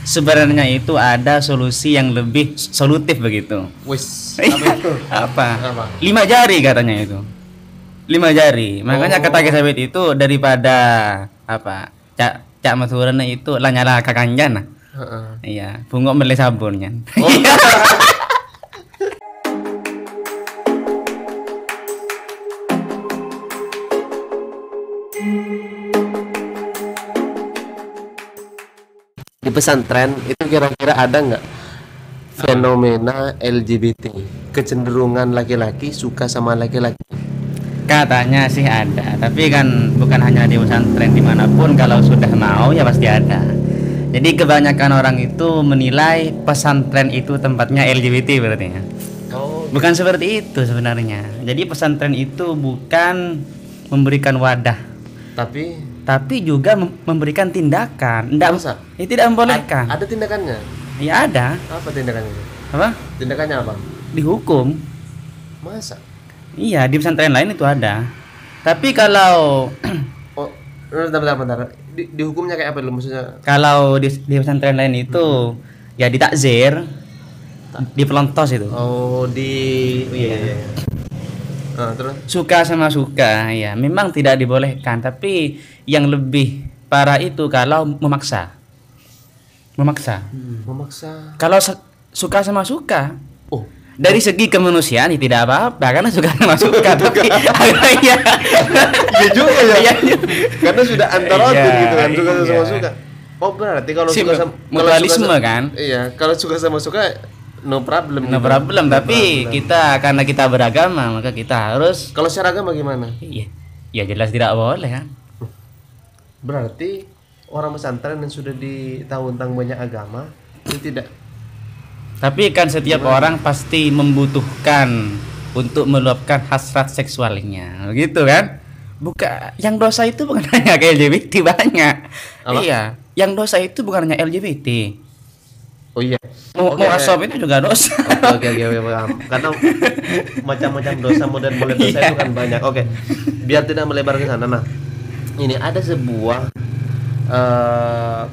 Sebenarnya itu ada solusi yang lebih solutif begitu. Wis, apa itu? Apa? Apa? 5 jari katanya itu. 5 jari. Makanya kata Gesabit itu daripada apa? Cak maturana itu lanyala kakanjan. Heeh. Iya, bungok mele sabunnya. Oh. Di pesantren itu kira-kira ada nggak fenomena LGBT, kecenderungan laki-laki suka sama laki-laki? Katanya sih ada, tapi kan bukan hanya di pesantren, dimanapun kalau sudah mau ya pasti ada. Jadi kebanyakan orang itu menilai pesantren itu tempatnya LGBT berarti ya. Oh, Bukan seperti itu sebenarnya. Jadi pesantren itu bukan memberikan wadah, tapi juga memberikan tindakan. Masa? Tidak membolehkan. ada tindakannya? Ya ada. Apa tindakannya? Apa? Tindakannya apa? Dihukum. Masa? Iya, di pesantren lain itu ada. Tapi kalau Oh, bentar. Dihukumnya kayak apa dulu maksudnya? kalau di pesantren lain itu ya ditakzir, dipelontos itu. Oh, iya. Terus? Suka sama suka, ya. Memang tidak dibolehkan, tapi yang lebih parah itu kalau memaksa. Memaksa. Kalau suka sama suka, Oh, dari segi kemanusiaan ya tidak apa-apa karena suka sama suka, tapi ya. iya juga ya. Iya. Karena sudah antara Iya, gitu kan, suka iya. sama suka. Oh, berarti kalau Si suka sama mutualisme kan? Iya, kalau suka sama suka no problem. No gitu. problem, No tapi problem. karena kita beragama maka kita harus Kalau secara agama gimana? iya. Ya jelas tidak boleh kan. Berarti orang pesantren yang sudah tahu tentang banyak agama itu tidak. Tapi kan setiap orang pasti membutuhkan untuk meluapkan hasrat seksualnya, begitu kan? Bukan, yang dosa itu bukan hanya ke LGBT banyak. Apa? Iya, yang dosa itu bukan hanya LGBT. Oh iya. Mau asal itu juga dosa. Oke, paham. Karena macam-macam dosa, model-model dosa Iya. itu kan banyak. Oke. Biar tidak melebar ke sana. Nah, ini ada sebuah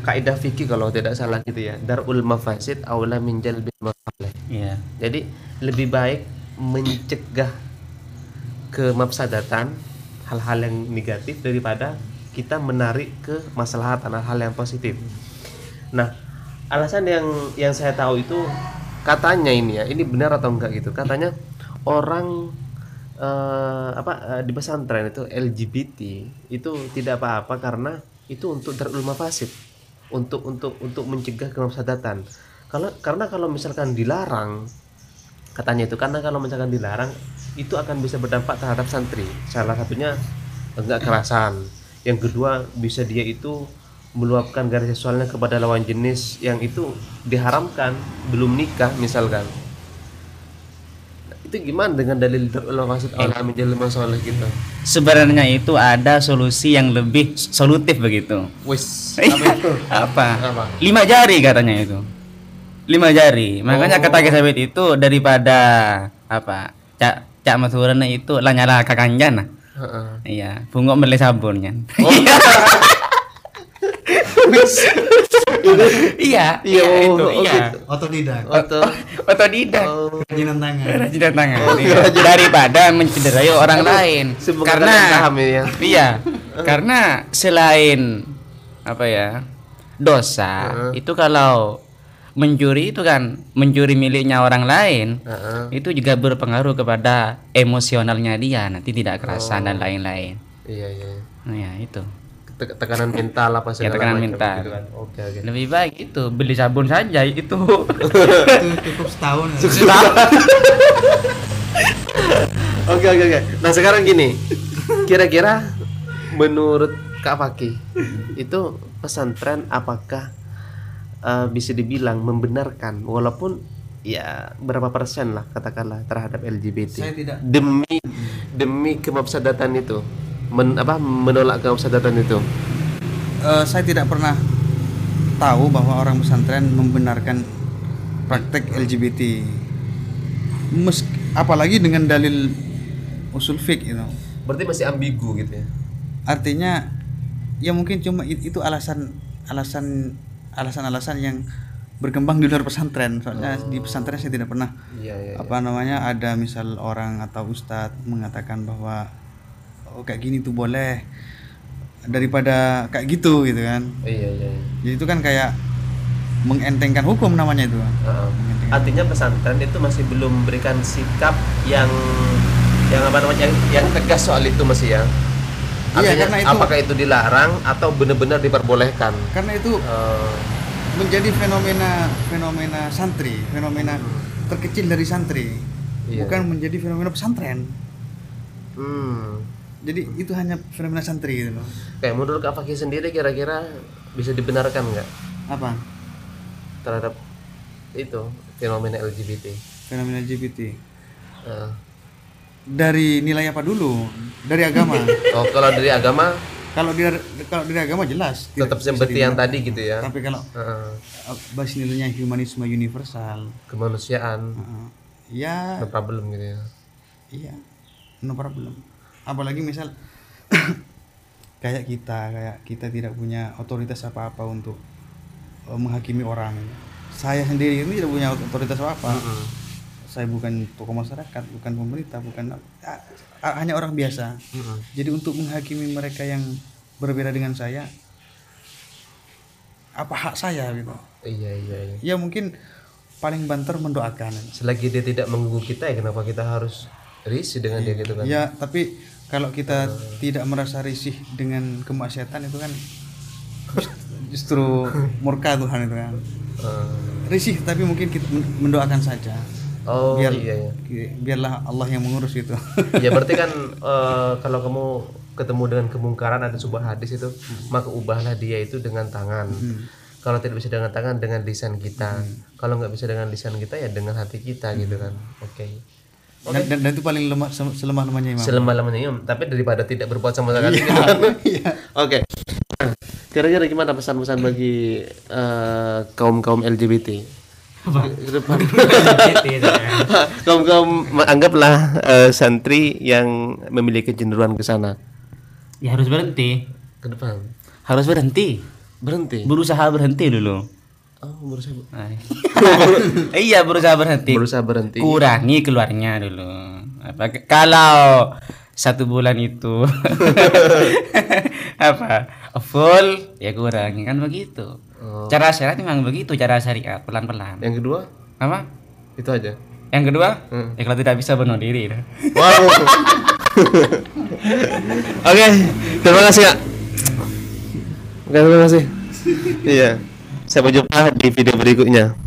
kaidah fikih kalau tidak salah gitu ya. Darul mafasid aula min jalbil masalih. Iya. Jadi lebih baik mencegah kemafsadatan hal-hal yang negatif daripada kita menarik ke maslahatan hal yang positif. Nah, alasan yang saya tahu itu katanya ini ya, ini benar atau enggak gitu. Katanya orang di pesantren itu LGBT itu tidak apa-apa karena itu untuk darul mafasid, untuk mencegah kemafsadatan. Karena kalau misalkan dilarang, katanya itu karena kalau misalkan dilarang itu akan bisa berdampak terhadap santri. Salah satunya enggak kerasan. Yang kedua bisa dia itu meluapkan garis seksualnya kepada lawan jenis yang itu diharamkan belum nikah misalkan. Itu gimana dengan dalil darul mafasid aula min jalbil masalih gitu? Sebenarnya itu ada solusi yang lebih solutif begitu. Wis, apa itu? Apa? Apa? 5 jari katanya itu. 5 jari. Makanya Oh. kata Gesabit itu daripada apa? Cak maturana itu lanyala kakanjan. Heeh. Iya, bungok mele sabunnya. Oh. Iya, Iya, itu, oh, iya. gitu. Otodidak. Otodidak. Kerajinan tangan. Kerajinan tangan. Oh, Iya. kerajinan. Daripada mencederai orang lain. Semoga Karena kalian paham ini ya. iya, karena selain apa ya? Dosa, itu kalau mencuri itu kan mencuri miliknya orang lain. Heeh. Itu juga berpengaruh kepada emosionalnya dia, nanti tidak kerasan dan lain-lain. Iya. Nah, ya itu. Tekanan mental apa segala tekanan macam mental. gitu kan. Oke. Lebih baik itu beli sabun saja itu. Itu cukup setahun. Oke. Nah, sekarang gini. Kira-kira menurut Kak Fakih itu pesantren apakah bisa dibilang membenarkan walaupun ya berapa persen lah katakanlah terhadap LGBT Saya tidak. demi kemafsadatan itu menolak kemafsadatan itu. Saya tidak pernah tahu bahwa orang pesantren membenarkan praktek LGBT. Apalagi dengan dalil usul fiqh itu. Berarti masih ambigu gitu ya. Artinya ya mungkin cuma itu alasan alasan-alasan yang berkembang di luar pesantren. Soalnya di pesantren saya tidak pernah Iya. apa namanya ada misal orang atau ustadz mengatakan bahwa oh kayak gini tuh boleh daripada kayak gitu gitu kan. Iya. Jadi itu kan kayak mengentengkan hukum namanya itu. Artinya pesantren itu masih belum memberikan sikap yang apa namanya yang tegas soal itu masih ya. Iya, Artinya karena itu apakah itu dilarang atau benar-benar diperbolehkan? karena itu menjadi fenomena santri, fenomena terkecil dari santri. Iya. Bukan menjadi fenomena pesantren. Hmm. Jadi itu hanya fenomena santri gitu loh. Kayak menurut Kak Fakih sendiri kira-kira bisa dibenarkan nggak Apa? terhadap itu fenomena LGBT? Fenomena LGBT. Eh, Dari nilai apa dulu? Dari agama. Oh, kalau dari agama kalau dari agama jelas tetap bisa seperti yang dibilang. tadi gitu ya. Tapi kalau Eh, bahas nilainya humanisme universal, kemanusiaan, ya no problem gitu ya. iya, no problem. Apalagi misal kayak kita tidak punya otoritas apa-apa untuk menghakimi orang. Saya sendiri ini tidak punya otoritas apa-apa. Saya bukan tokoh masyarakat, bukan pemerintah, bukan hanya orang biasa. Jadi untuk menghakimi mereka yang berbeda dengan saya, apa hak saya gitu? Iya. Ya mungkin paling banter mendoakan. Selagi dia tidak mengganggu kita ya kenapa kita harus risih dengan dia gitu kan? Ya, tapi kalau kita tidak merasa risih dengan kemaksiatan itu kan justru murka Tuhan itu kan. Risih tapi mungkin kita mendoakan saja. Oh Biar, iya. Biarlah Allah yang mengurus itu. Ya berarti kan kalau kamu ketemu dengan kemungkaran ada sebuah hadis itu maka ubahlah dia itu dengan tangan. Kalau tidak bisa dengan tangan dengan lisan kita. Kalau nggak bisa dengan lisan kita ya dengan hati kita gitu kan. Oke. Dan itu paling lemah selemah-lemahnya Imam. Selama-lamanya Imam, tapi daripada tidak berbuat sama sekali gitu kan. Oke. Kira-kira gimana pesan-pesan bagi kaum LGBT? Ke depan. Kaum anggaplah santri yang memiliki kecenderungan ke sana. Ya harus berhenti. Ke depan. Harus berhenti. Berusaha berhenti dulu. Oh, berusaha. Iya, berusaha berhenti. Berusaha berhenti. Kurangi keluarnya dulu. Kalau 1 bulan itu full ya kurangi kan begitu. Cara syariat memang begitu, cara syariat pelan-pelan. Yang kedua? Apa? Itu aja. Yang kedua? Ya kalau tidak bisa bunuh diri. Wow. Oke, terima kasih Kak. Oke, terima kasih. Iya. Sampai jumpa di video berikutnya.